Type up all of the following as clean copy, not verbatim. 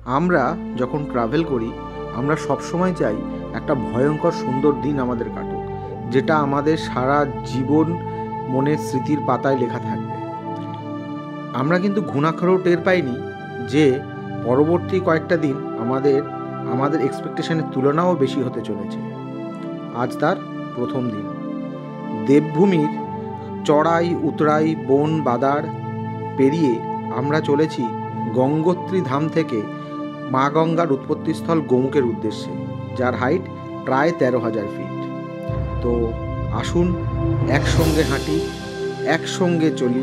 আমরা যখন ট্রাভেল করি আমরা সবসময় চাই একটা ভয়ঙ্কর সুন্দর দিন আমাদের কাটুক, যেটা আমাদের সারা জীবন মনের স্মৃতির পাতায় লেখা থাকবে। আমরা কিন্তু ঘুণাক্ষরেও টের পাইনি যে পরবর্তী কয়েকটা দিন আমাদের এক্সপেকটেশনের তুলনাও বেশি হতে চলেছে। আজ তার প্রথম দিন। দেবভূমির চড়াই উতরাই বন বাদার পেরিয়ে আমরা চলেছি গঙ্গোত্রী ধাম থেকে মা গঙ্গার উৎপত্তিস্থল গোমুখের উদ্দেশ্যে, যার হাইট প্রায় 13,000 ফিট। তো আসুন একসঙ্গে হাঁটি, একসঙ্গে চলি,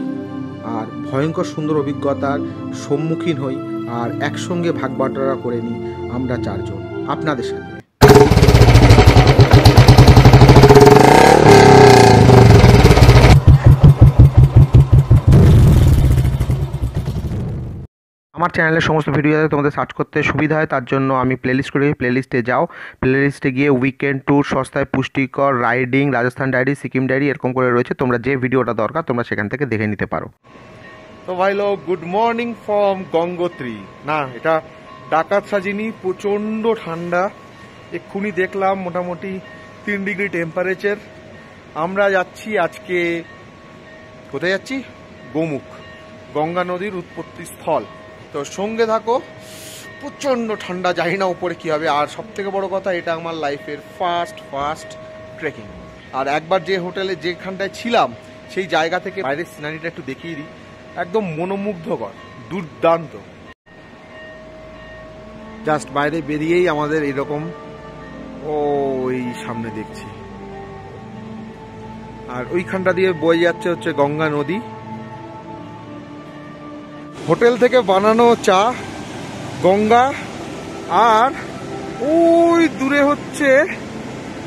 আর ভয়ঙ্কর সুন্দর অভিজ্ঞতার সম্মুখীন হই, আর একসঙ্গে ভাগ বাটোয়ারা করে নিই আমরা চারজন আপনাদের সাথে। আমার চ্যানেলের সমস্ত ভিডিও যাতে তোমাদের সার্চ করতে সুবিধা হয় তার জন্য আমি প্লেলিস্ট করি। প্লেলিস্টে যাও, প্লেলিস্টে গিয়ে উইকেন্ড ট্যুর, সস্তায় পুষ্টিকর, riding, Rajasthan diary, Sikkim diary এরকম করে রয়েছে। তোমরা যে ভিডিওটা দরকার তোমরা সেখান থেকে দেখে নিতে পারো। তো ভাই লোক, গুড মর্নিং ফ্রম গঙ্গোত্রী। না, এটা ডাকাত সাজিনি, প্রচণ্ড ঠান্ডা। এক্ষুনি দেখলাম মোটামুটি 3 ডিগ্রি টেম্পারেচার। আমরা যাচ্ছি আজকে, কোথায় যাচ্ছি? গোমুখ, গঙ্গা নদীর উৎপত্তি স্থল। তো সঙ্গে থাকো, প্রচণ্ড ঠান্ডা, জানি না উপরে কী হবে। আর সব থেকে বড় কথা, এটা আমার লাইফের ফার্স্ট ট্রেকিং। আর একবার যে হোটেলে যেখানটায় ছিলাম সেই জায়গা থেকে বাইরের সিনারিটা একটু দেখিয়ে দিই। একদম মনোমুগ্ধকর, দুর্দান্ত। জাস্ট বাইরে বেরিয়েই আমাদের এরকম ওই সামনে দেখছি, আর ওইখানটা দিয়ে বয়ে যাচ্ছে হচ্ছে গঙ্গা নদী। হোটেল থেকে বানানো চা, গঙ্গা, আর ওই দূরে হচ্ছে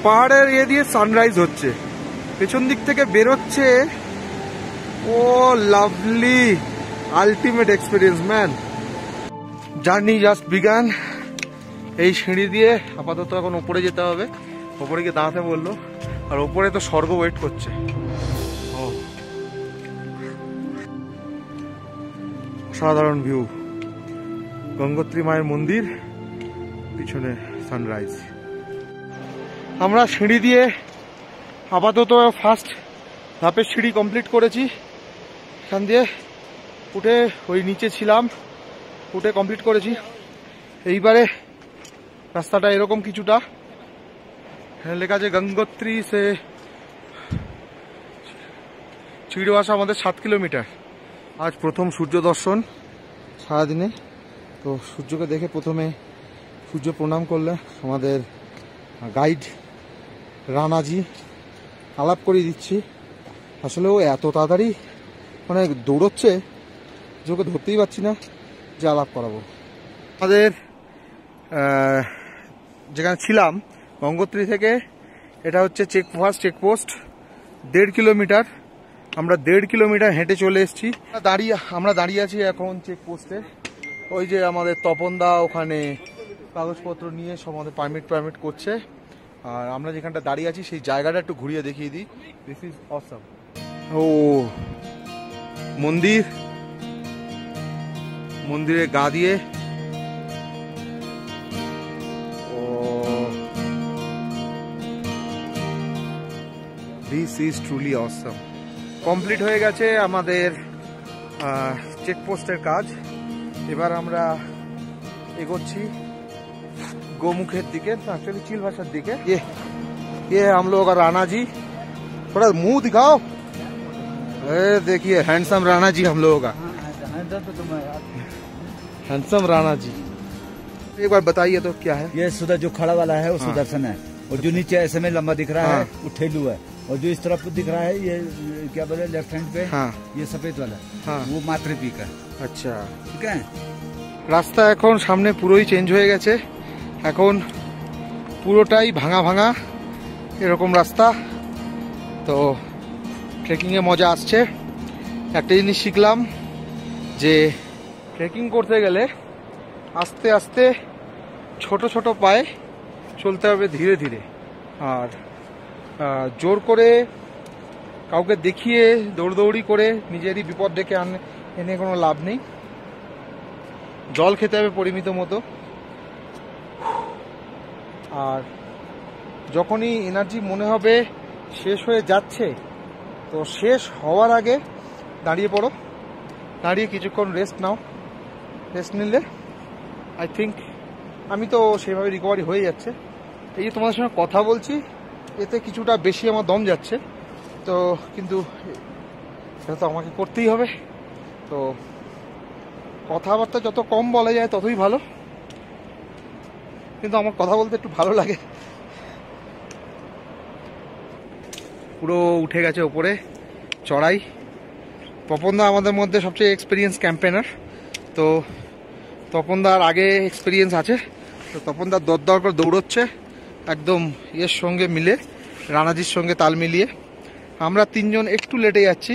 পাহাড়ের দিয়ে সানরাইজ হচ্ছে, পেছন দিক থেকে বেরোচ্ছে। Oh lovely, ultimate experience man. Journey just began. এই সিঁড়ি দিয়ে আপাতত এখন উপরে যেতে হবে, উপরে গিয়ে দাঁড়াতে বললো, আর উপরে তো স্বর্গ ওয়েট করছে। অসাধারণ ভিউ, গঙ্গোত্রী মায়ের মন্দির, পিছনে সানরাইজ। আমরা সিঁড়ি দিয়ে আপাতত ফার্স্ট ধাপের সিঁড়ি কমপ্লিট করেছি। এখান দিয়ে উঠে ওই নিচে ছিলাম, উঠে কমপ্লিট করেছি। এইবারে রাস্তাটা এরকম কিছুটা, লেখা আছে গঙ্গোত্রী সে চিড়ওয়াসা আমাদের 7 কিলোমিটার। আজ প্রথম সূর্য দর্শন সারাদিনে। তো সূর্যকে দেখে প্রথমে সূর্য প্রণাম করলে আমাদের গাইড রানাজি আলাপ করিয়ে দিচ্ছি। আসলে ও এত তাড়াতাড়ি মানে দৌড়চ্ছে যে ওকে ধরতেই পারছি না যে আলাপ করাবো। আমাদের যেখানে ছিলাম গঙ্গোত্রী থেকে এটা হচ্ছে চেকপোস্ট 1.5 কিলোমিটার। আমরা 1.5 কিলোমিটার হেঁটে চলে এসেছি। আমরা দাঁড়িয়ে আছি এখন চেকপোস্টে। ওই যে আমাদের তপনদা ওখানে কাগজপত্র নিয়ে সব আমাদের পারমিট করছে। আর আমরা যেখানটা দাঁড়িয়ে আছি সেই জায়গাটা একটু ঘুরিয়ে দেখিয়ে দিই। This is awesome. ও মন্দিরে গা দিয়ে this is truly awesome. Complete হয়ে গেছে আমাদের চেকপোস্টের কাজ। এবার আমরা এগোচ্ছি গোমুখের দিকে, एक्चुअली চিলভাসার দিকে। ये हम लोग का राणा जी, थोड़ा मुंह दिखाओ। देखिए हैंडसम राणा जी हम लोगों का, हैंडसम राणा जी। एक बार बताइए तो क्या है ये? सुधा जो खड़ा वाला है वो सुदर्शन है, और जो नीचे ऐसे में लंबा दिख रहा है वो ठेलू है, और जो इस तरफ दिख रहा है ये क्या बोले लेफ्ट हैंड पे, ये सफेद वाला वो मातृपीक है। अच्छा, ठीक है। রাস্তা এখন সামনে পুরোই চেঞ্জ হয়ে গেছে, এখন পুরোটাই ভাঙা এরকম রাস্তা। তো ট্রেকিংয়ে মজা আসছে। একটা জিনিস শিখলাম যে ট্রেকিং করতে গেলে আস্তে আস্তে ছোট পায়ে চলতে হবে, ধীরে ধীরে। আর জোর করে কাউকে দেখিয়ে দৌড়দৌড়ি করে নিজেরই বিপদ ডেকে এনে কোনো লাভ নেই। জল খেতে হবে পরিমিত মতো। আর যখনই এনার্জি মনে হবে শেষ হয়ে যাচ্ছে, তো শেষ হওয়ার আগে দাঁড়িয়ে পড়ো, দাঁড়িয়ে কিছুক্ষণ রেস্ট নাও। রেস্ট নিলে আই থিঙ্ক, আমি তো সেইভাবে রিকভারি হয়ে যাচ্ছে। এই যে তোমাদের সঙ্গে কথা বলছি, এতে কিছুটা বেশি আমার দম যাচ্ছে, তো কিন্তু সেটা তো আমাকে করতেই হবে। তো কথাবার্তা যত কম বলা যায় ততই ভালো, কিন্তু আমার কথা বলতে একটু ভালো লাগে। পুরো উঠে গেছে ওপরে চড়াই। তপনদা আমাদের মধ্যে সবচেয়ে এক্সপিরিয়েন্স ক্যাম্পেনার, তো তপনদার আগে এক্সপিরিয়েন্স আছে, তো তপনদা দরদর করে দৌড়চ্ছে একদম এর সঙ্গে মিলে, রানাজির সঙ্গে তাল মিলিয়ে। আমরা তিনজন একটু লেটে যাচ্ছি।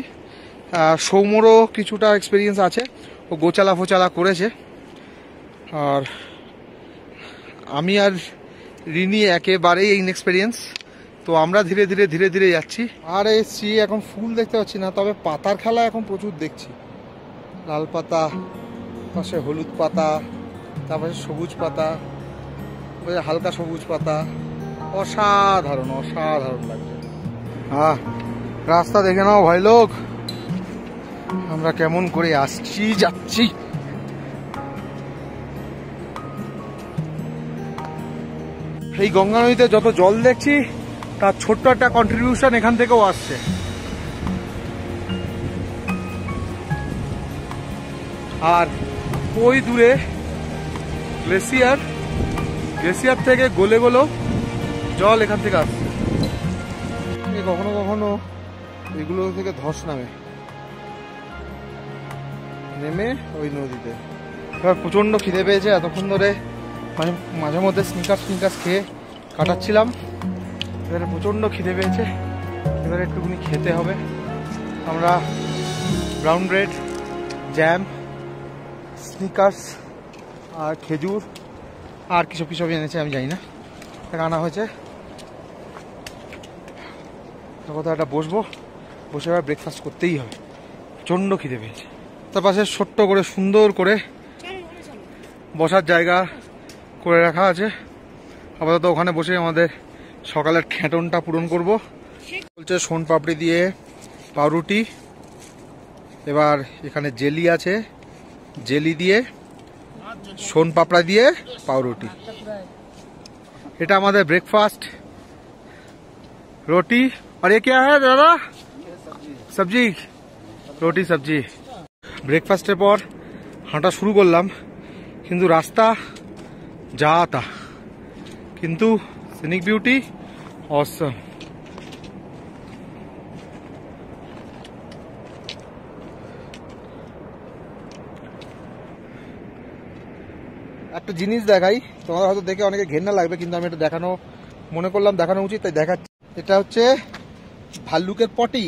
সৌম্যরও কিছুটা এক্সপিরিয়েন্স আছে, ও গোচালা ফোচালা করেছে। আর আমি আর রিনি একেবারেই ইনএক্সপিরিয়েন্স, তো আমরা ধীরে ধীরে ধীরে ধীরে যাচ্ছি। আর এসছি, এখন ফুল দেখতে পাচ্ছি না, তবে পাতার খেলা এখন প্রচুর দেখছি। লাল পাতা, পাশে হলুদ পাতা, তারপরে সবুজ পাতা, হালকা সবুজ পাতা, অসাধারণ অসাধারণ লাগছে। রাস্তা দেখে নাও ভাই লোক, আমরা কেমন করে আসছি যাচ্ছি। এই গঙ্গা নদীতে যত জল দেখছি, তার ছোট্ট একটা কন্ট্রিবিউশন এখান থেকেও আসছে। আর ওই দূরে গ্লেসিয়ার, গ্লেসিয়ার থেকে গলে গলো জল এখান থেকে আসছে। কখনো কখনো এগুলো থেকে ধস নেমে ওই নদীতে। এবার প্রচন্ড খিদে পেয়েছে, এতক্ষণ ধরে মাঝে মধ্যে স্নিকার্স খেয়ে কাটাচ্ছিলাম। এবারে প্রচন্ড খিদে পেয়েছে, এবারে একটুখানি খেতে হবে। আমরা ব্রাউন ব্রেড, জ্যাম, স্নিকার্স আর খেজুর আর কিসব এনেছে আমি জানি না, আনা হয়েছে। কোথাও একটা বসবো, বসে এবার ব্রেকফাস্ট করতেই হবে, প্রচণ্ড খিদে পেয়েছে। তার পাশে ছোট্ট করে সুন্দর করে বসার জায়গা করে রাখা আছে। আপাতত ওখানে বসে আমাদের সকালের খ্যাটনটা পূরণ করব। বলছে সোন পাপড়ি দিয়ে পাউরুটি, এবার এখানে জেলি আছে, জেলি দিয়ে সোন পাপড়া দিয়ে পাউরুটি। এটা আমাদের ব্রেকফাস্ট। रोटी और ये क्या है दादा? सब्जी, रोटी सब्जी। ব্রেকফাস্টের পর হাঁটা শুরু করলাম, কিন্তু রাস্তা যা তা, কিন্তু সিনিক বিউটি অসম। একটা জিনিস দেখাই, তোমাদের হয়তো দেখে অনেকে ঘেন্না লাগবে, কিন্তু আমি এটা মনে করলাম দেখানো উচিত, তাই দেখাচ্ছি। এটা হচ্ছে ভাল্লুকের পটি।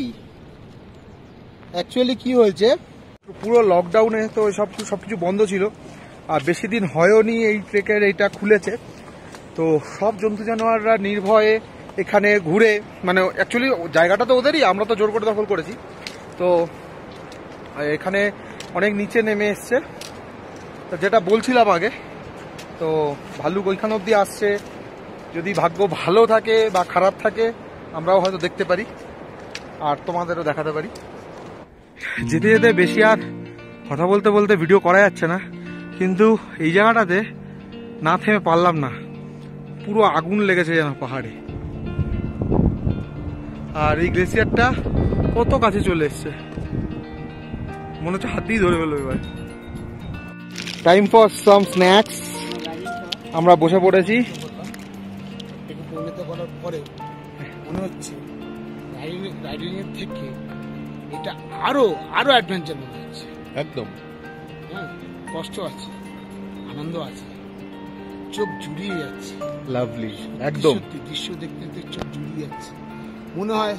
অ্যাকচুয়ালি কি হয়েছে, পুরো লকডাউনে তো সবকিছু বন্ধ ছিল, আর বেশি দিন হয়নি এই ট্রেকের এইটা খুলেছে। তো সব জন্তু জানোয়াররা নির্ভয়ে এখানে ঘুরে, মানে অ্যাকচুয়ালি জায়গাটা তো ওদেরই, আমরা তো জোর করে দখল করেছি। তো এখানে অনেক নিচে নেমে এসছে, তো যেটা বলছিলাম আগে, তো ভাল্লুক ওইখান অব্দি আসছে। যদি ভাগ্য ভালো থাকে বা খারাপ থাকে, আমরাও হয়তো দেখতে পারি আর তোমাদেরও দেখাতে পারি। যেতে যেতে বেশি আর কথা বলতে বলতে ভিডিও করা যাচ্ছে না, কিন্তু এই জায়গাটাতে না থেমে পারলাম না, পুরো আগুন লেগেছে যেন পাহাড়ে। আর এই গ্লেসিয়ারটা কত কাছে চলে এসছে, মনে হচ্ছে হাতেই ধরে ফেলবে এবার। Time for some snacks. আমরা বসে পড়েছি। করার পরে মনে হচ্ছে রাইডিং এর থেকে এটা আরো অ্যাডভেঞ্চার মনে হচ্ছে। একদম, হ্যাঁ, কষ্ট আছে, আনন্দ আছে, চোখ জুড়িয়ে যাচ্ছে। লাভলি, একদম দৃশ্য দেখতে দেখতে চোখ জুড়িয়ে যাচ্ছে। মনে হয়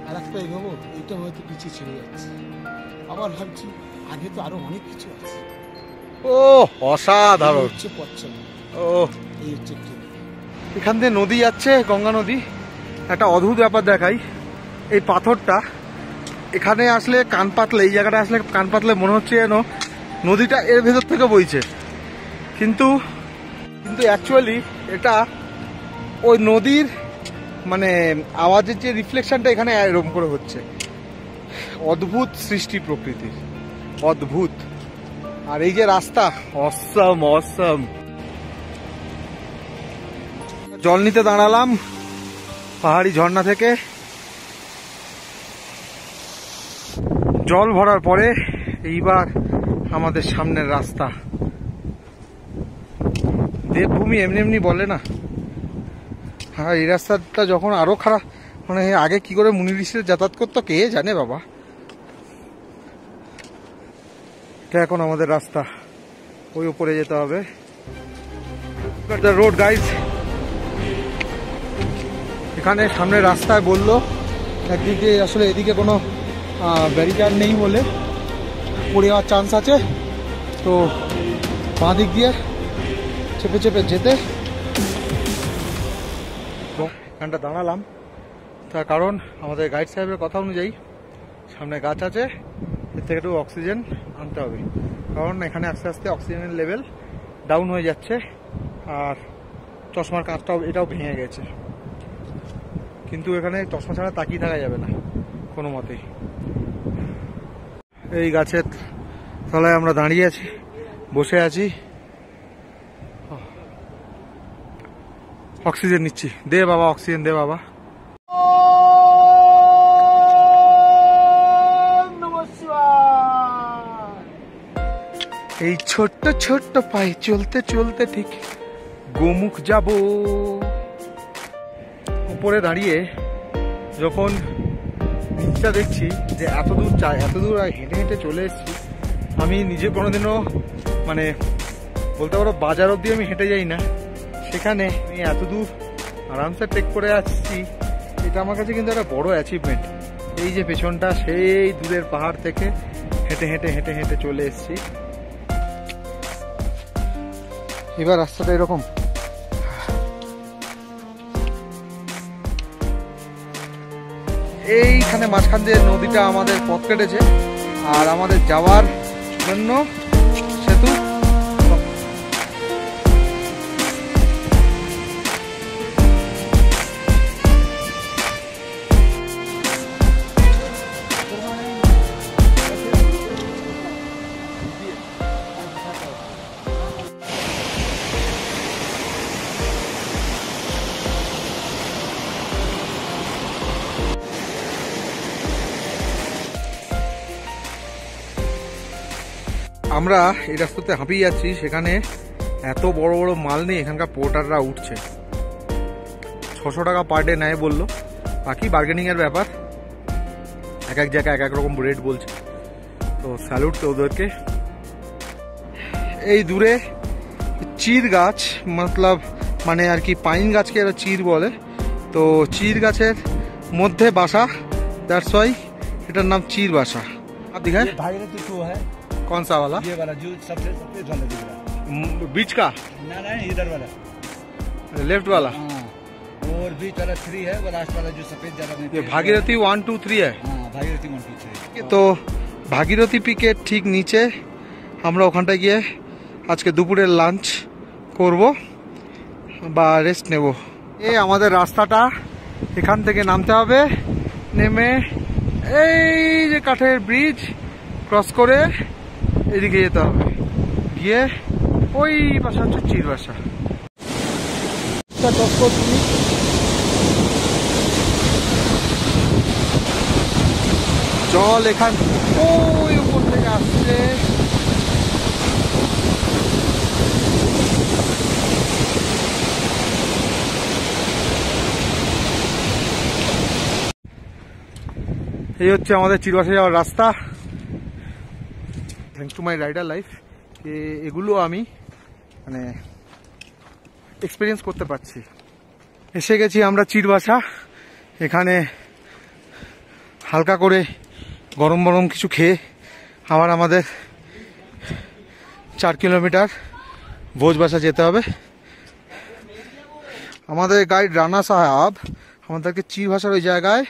আর একটা এগোবো, এইটা হয়তো পিছিয়ে ছেড়ে যাচ্ছে। আবার ভাবছি আগে তো আরো অনেক কিছু আছে। ও অসাধারণ হচ্ছে পচ্ছন্দ। ও এই হচ্ছে এখান থেকে নদী যাচ্ছে, গঙ্গা নদী। একটা অদ্ভুত ব্যাপার দেখাই, এই পাথরটা এখানে আসলে কান পাতলে, এই জায়গাটা আসলে কান পাতলে মনে হচ্ছে যেন নদীটা এর ভেতর থেকে বইছে, কিন্তু অ্যাকচুয়ালি এটা ওই নদীর মানে আওয়াজের যে রিফ্লেকশনটা এখানে এরকম করে হচ্ছে। অদ্ভুত সৃষ্টি প্রকৃতির, অদ্ভুত। আর এই যে রাস্তা, অসম অসম। জল নিতে দাঁড়ালাম পাহাড়ি ঝর্ণা থেকে। জল ভরার পরে এইবার আমাদের সামনের রাস্তা। দেবভূমি এমনি এমনি বলে না। হ্যাঁ, এই রাস্তাটা যখন আরো খারাপ, মানে আগে কি করে মুনি ঋষিরা যাতায়াত করতো কে জানে বাবা। এটা এখন আমাদের রাস্তা, ওই উপরে যেতে হবে। রোড গাইজ, এখানে সামনে রাস্তায় বললো একদিকে আসলে এদিকে কোনো ব্যারিকেড নেই বলে পড়ে যাওয়ার চান্স আছে, তো বাঁ দিক দিয়ে চেপে চেপে যেতে। এখানটা দাঁড়ালাম তার কারণ আমাদের গাইড সাহেবের কথা অনুযায়ী সামনে গাছ আছে, এর থেকে একটু অক্সিজেন আনতে হবে, কারণ এখানে আস্তে আস্তে অক্সিজেনের লেভেল ডাউন হয়ে যাচ্ছে। আর চশমার কাঁচটাও এটাও ভেঙে গেছে, কিন্তু এখানে চশমা ছাড়া তাকিয়ে থাকা যাবে না কোনো মতেই। এই গাছের তলায় আমরা দাঁড়িয়ে আছি, বসে আছি, অক্সিজেন নিচ্ছি। দে বাবা অক্সিজেন, দে বাবা। এই ছোট্ট ছোট্ট পায়ে চলতে চলতে ঠিক গোমুখ যাব। উপরে দাঁড়িয়ে যখন নিচটা দেখছি যে এত দূর হেঁটে হেঁটে চলে এসেছি। আমি নিজে কোনোদিনও মানে বলতে পারো বাজার অব্দি আমি হেঁটে যাই না, সেখানে আমি এত দূর আরামসে ট্রেক করে আসছি। এটা আমার কাছে কিন্তু একটা বড় অ্যাচিভমেন্ট। এই যে পেছনটা সেই দূরের পাহাড় থেকে হেঁটে হেঁটে হেঁটে হেঁটে চলে এসেছি। এবার রাস্তাটা এরকম, এইখানে মাঝখান দিয়ে নদীটা আমাদের পথ কেটেছে, আর আমাদের যাওয়ার জন্য সেতু। আমরা এই রাস্তাতে হাঁপিয়ে যাচ্ছি, সেখানে এত বড় বড় মাল নিয়ে এখানকার পোর্টাররা উঠছে। 600 টাকা পার ডে নেয় বললো, বাকি বার্গেনিং এর ব্যাপার, এক এক জায়গায় এক এক রকম রেট বলছে। তো স্যালুট তো ওদেরকে। এই দূরে চির গাছ, মতলব মানে আর কি পাইন গাছকে এরা চির বলে, তো চির গাছের মধ্যে বাসা, দ্যাটস ওয়াই এটার নাম চির বাসা। आप दिखाए भागीरथी 2 है। कौन सा वाला? ये वाला जो सबसे सफेद वाला दिख रहा है। बीच का? ना इधर वाला, लेफ्ट वाला। हाँ, और बीच वाला 3 है, वो लास्ट वाला जो सफेद ज्यादा में। ये भागीरथी 1 2 3 है। हाँ, भागीरथी 1 2 3। তো ভাগীরথী পিকের ঠিক নিচে আমরা ওখানটায় গিয়ে আজকে দুপুরের লাঞ্চ করব বা রেস্ট নেব। এই আমাদের রাস্তাটা, এখান থেকে নামতে হবে, নেমে এই যে কাঠের ব্রিজ ক্রস করে এদিকে যেতে হবে, গিয়ে ওই পাশে হচ্ছে চির বাসা। জল এখান ওই উপর থেকে আসছে। এই হচ্ছে আমাদের চিরবাসা যাওয়ার রাস্তা। Thanks to my rider life, এগুলো আমি মানে এক্সপিরিয়েন্স করতে পারছি। এসে গেছি আমরা চিরবাসা। এখানে হালকা করে গরম গরম কিছু খেয়ে আবার আমাদের 4 কিলোমিটার ভোজবাসা যেতে হবে। আমাদের গাইড রানা সাহেব আমাদেরকে চিরভাষার ওই জায়গায়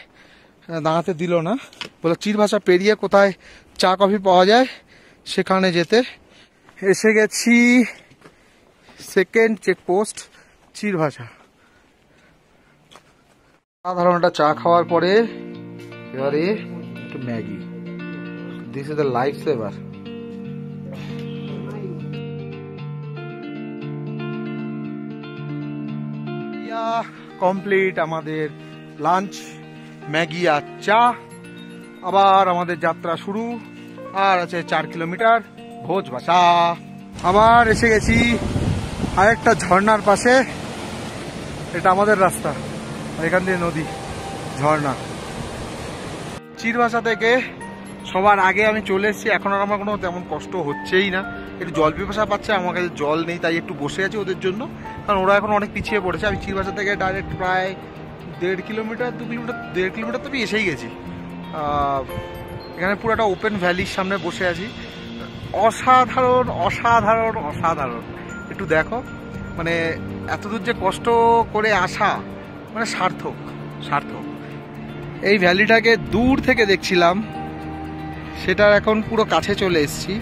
দাঁড়াতে দিল না, বলে চিরভাষা পেরিয়ে কোথায় চা কফি পাওয়া যায় সেখানে যেতে এসে গেছি। Second checkpost Chirbasa. সাধারণ একটা চা খাওয়ার পরে এবারে একটু Maggi. This is the life saver. Complete আমাদের লাঞ্চ, ম্যাগি আর চা। আবার আমাদের যাত্রা শুরু। আর আছে 4 কিলোমিটার ভোজবাসা। আবার এসে গেছি আরেকটা ঝর্ণার পাশে। এটা আমাদের রাস্তা, এখান দিয়ে নদী, ঝর্ণা। চিরভাষা থেকে সবার আগে আমি চলে এসেছি। এখন আর আমার কোনো তেমন কষ্ট হচ্ছেই না। একটু জল পিপাসা পাচ্ছে, আমার কাছে জল নেই, তাই একটু বসে আছি ওদের জন্য, কারণ ওরা এখন অনেক পিছিয়ে পড়েছে। আমি চিরভাষা থেকে ডাইরেক্ট প্রায় 1.5 কিলোমিটার 2 কিলোমিটার 1.5 কিলোমিটার তো আমি এসেই গেছি। এখানে পুরো একটা ওপেন ভ্যালির সামনে বসে আছি। অসাধারণ অসাধারণ অসাধারণ। একটু দেখো, মানে এতদূর যে কষ্ট করে আসা, মানে সার্থক সার্থক। এই ভ্যালিটাকে দূর থেকে দেখছিলাম, সেটার এখন পুরো কাছে চলে এসেছি।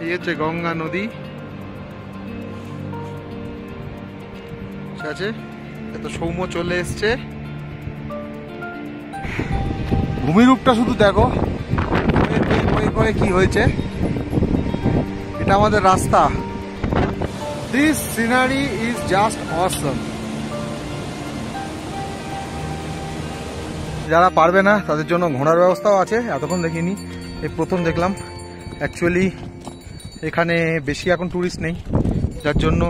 এই হচ্ছে গঙ্গা নদী, ঠিক আছে? এত সৌম্য চলে এসছে। ভূমিরূপটা শুধু দেখো করে কি হয়েছে। এটা আমাদের রাস্তা। দিস সিনারি ইজ জাস্ট অসম। যারা পারবে না তাদের জন্য ঘোড়ার ব্যবস্থাও আছে। এতক্ষণ দেখিনি, এই প্রথম দেখলাম। অ্যাকচুয়ালি এখানে বেশি এখন টুরিস্ট নেই, যার জন্য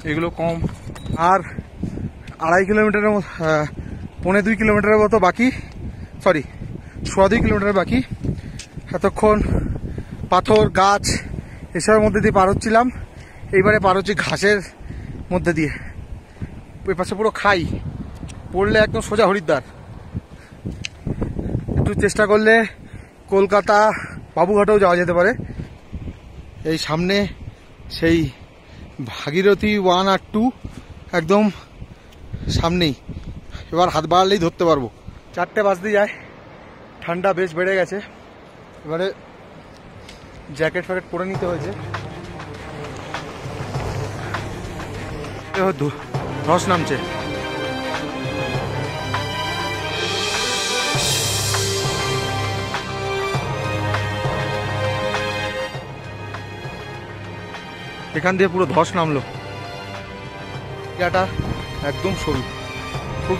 এগুলো কম। আর 2.5 কিলোমিটারের মতো, 1.25 কিলোমিটারের মতো বাকি, সরি 2.25 কিলোমিটার বাকি। এতক্ষণ পাথর, গাছ এসবের মধ্যে দিয়ে পার হচ্ছিলাম। এইবারে পার হচ্ছি ঘাসের মধ্যে দিয়ে। ওই পাশে পুরো খাই, পড়লে একদম সোজা হরিদ্বার। একটু চেষ্টা করলে কলকাতা বাবুঘাটেও যাওয়া যেতে পারে। এই সামনে সেই ভাগীরথী 1 আর 2 একদম সামনেই। এবার হাত বাড়ালেই ধরতে পারবো। 4টে বাজতে যায়, ঠান্ডা বেশ বেড়ে গেছে। এবারে জ্যাকেট ফ্যাকেট পরে নিতে হয়েছে। ধস নামছে। এখান দিয়ে পুরো ধস নামলো। জায়গাটা একদম সরু, খুব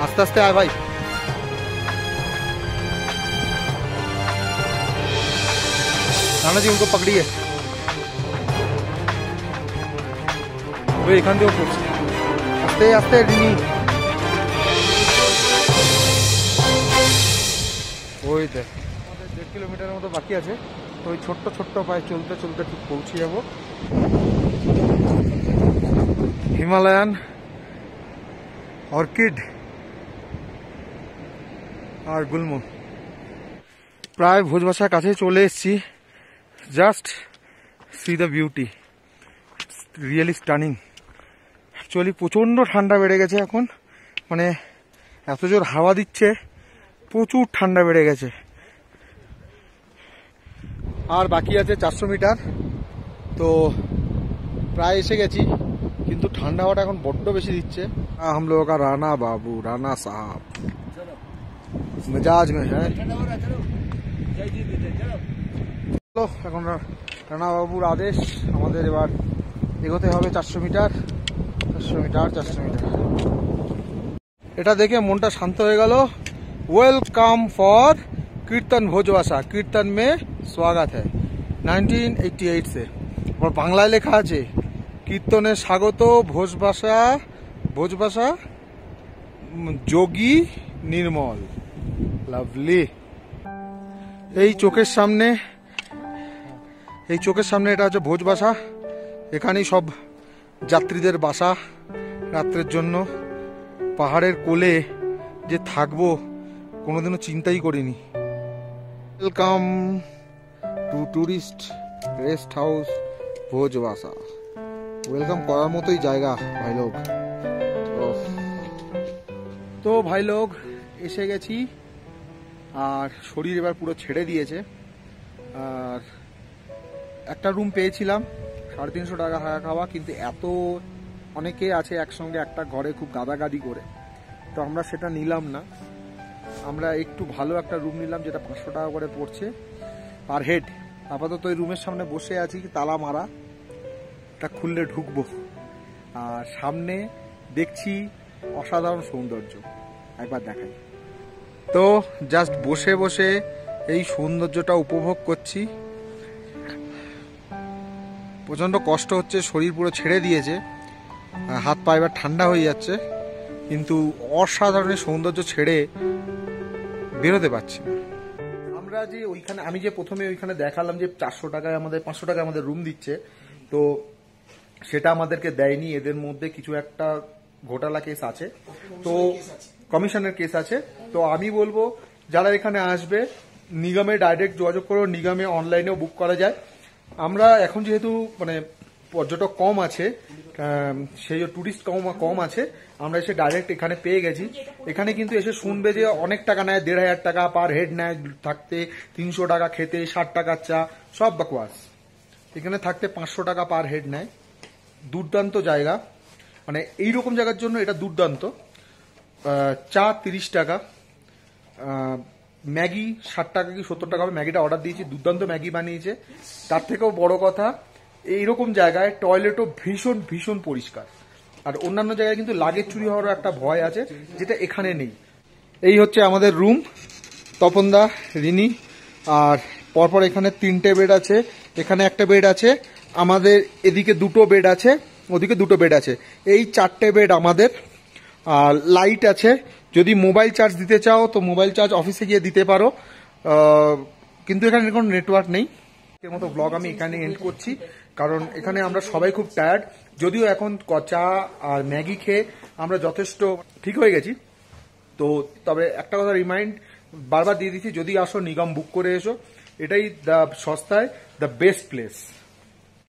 আস্তে আস্তে আয় ভাই। नाना जी उनको पकड़िए। वो एखान दिए पड़ছে আস্তে আস্তে ডিনি। ওই দেখ, আমাদের 1.5 কিলোমিটারের মতো বাকি আছে। তো ওই ছোট্ট ছোট্ট পায়ে চলতে চলতে ঠিক পৌঁছে যাব হিমালয়ান অর্কিড আর গুল্ম। প্রায় ভোজবাসার কাছে চলে এসেছি। Just see the beauty, really stunning. Actually প্রচণ্ড ঠান্ডা বেড়ে গেছে এখন, মানে এত জোর হাওয়া দিচ্ছে, প্রচুর ঠান্ডা বেড়ে গেছে। আর বাকি আছে 400 মিটার, তো প্রায় এসে গেছি। কিন্তু ঠান্ডা হাওয়াটা এখন বড্ড বেশি দিচ্ছে। हम लोगों का राणा बाबू, राणा साहब मिजाज में है। এখন রানা বাবুর আদেশ, আমাদের এবার এগোতে হবে 400 মিটার 400 মিটার 400 মিটার। এটা দেখে মনটা শান্ত হয়ে গেল। ওয়েলকাম ফর कीर्तन भोजवासा, कीर्तन में स्वागत है 1988 से। और বাংলায় লেখা আছে কীর্তনে স্বাগত ভোজবাসা, ভোজবাসা যোগী নির্মল। লাভলি। এই চোখের সামনে এটা হচ্ছে ভোজবাসা। এখানেই সব যাত্রীদের বাসা রাত্রের জন্য। পাহাড়ের কোলে যে থাকবো কোনোদিনও চিন্তাই করিনি। Welcome to tourist rest house Bhojbasa. Welcome করার মতোই জায়গা ভাই লোক। তো ভাই লোক এসে গেছি আর শরীর এবার পুরো ছেড়ে দিয়েছে। আর একটা রুম পেয়েছিলাম 350 টাকা থাকা খাওয়া, কিন্তু এত অনেকে আছে একসঙ্গে একটা ঘরে খুব গাদাগাদি করে, তো আমরা সেটা নিলাম না। আমরা একটু ভালো একটা রুম নিলাম যেটা 500 টাকা করে পড়ছে পার হেড। আপাতত ওই রুমের সামনে বসে আছি, তালা মারা, তা খুললে ঢুকবো। আর সামনে দেখছি অসাধারণ সৌন্দর্য, একবার দেখাই। তো জাস্ট বসে বসে এই সৌন্দর্যটা উপভোগ করছি। প্রচণ্ড কষ্ট হচ্ছে, শরীর পুরো ছেড়ে দিয়েছে, হাত পা এবার ঠান্ডা হয়ে যাচ্ছে, কিন্তু অসাধারণ সৌন্দর্য ছেড়ে বেরোতে পারছি না। আমরা যে ওইখানে, আমি যে প্রথমে ওইখানে দেখালাম যে 400 টাকায় আমাদের 500 টাকায় আমাদের রুম দিচ্ছে, তো সেটা আমাদেরকে দেয়নি। এদের মধ্যে কিছু একটা ঘোটালা কেস আছে, তো কমিশনের কেস আছে। তো আমি বলবো যারা এখানে আসবে নিগমে ডাইরেক্ট যোগাযোগ করো, নিগমে অনলাইনেও বুক করা যায়। আমরা এখন যেহেতু মানে পর্যটক কম আছে, সেই টুরিস্ট কম আছে, আমরা এসে ডাইরেক্ট এখানে পেয়ে গেছি। এখানে কিন্তু এসে শুনবে যে অনেক টাকা নেয়, 1500 টাকা পার হেড নেয় থাকতে, 300 টাকা খেতে, 60 টাকার চা, সব বাকওয়াস। এখানে থাকতে 500 টাকা পার হেড নেয়। দুর্দান্ত জায়গা, মানে এইরকম জায়গার জন্য এটা দুর্দান্ত। চা 30 টাকা, ম্যাগি 60 টাকা কি 70 টাকা হবে, ম্যাগিটা অর্ডার দিয়েছি, দুর্দান্ত ম্যাগি বানিয়েছে। তার থেকেও বড় কথা, এইরকম জায়গায় টয়লেটও ভীষণ ভীষণ পরিষ্কার। আর অন্যান্য জায়গায় কিন্তু লাগেজ চুরি হওয়ার একটা ভয় আছে, যেটা এখানে নেই। এই হচ্ছে আমাদের রুম, তপনদা, রিনি, আর পরপর এখানে 3টে বেড আছে, এখানে একটা বেড আছে, আমাদের এদিকে 2টো বেড আছে, ওদিকে 2টো বেড আছে, এই 4টে বেড আমাদের। আর লাইট আছে, যদি মোবাইল চার্জ দিতে চাও তো মোবাইল চার্জ অফিসে গিয়ে দিতে পারো, কিন্তু এখানে কোনো নেটওয়ার্ক নেই। এর মতো ব্লগ আমি এখানে এন্ড করছি, কারণ এখানে আমরা সবাই খুব টায়ার্ড। যদিও এখন চা আর ম্যাগি খেয়ে আমরা যথেষ্ট ঠিক হয়ে গেছি। তো তবে একটা কথা রিমাইন্ড বারবার দিয়ে দিচ্ছি, যদি আসো নিগম বুক করে এসো, এটাই দ্য সস্তায় দ্য বেস্ট প্লেস।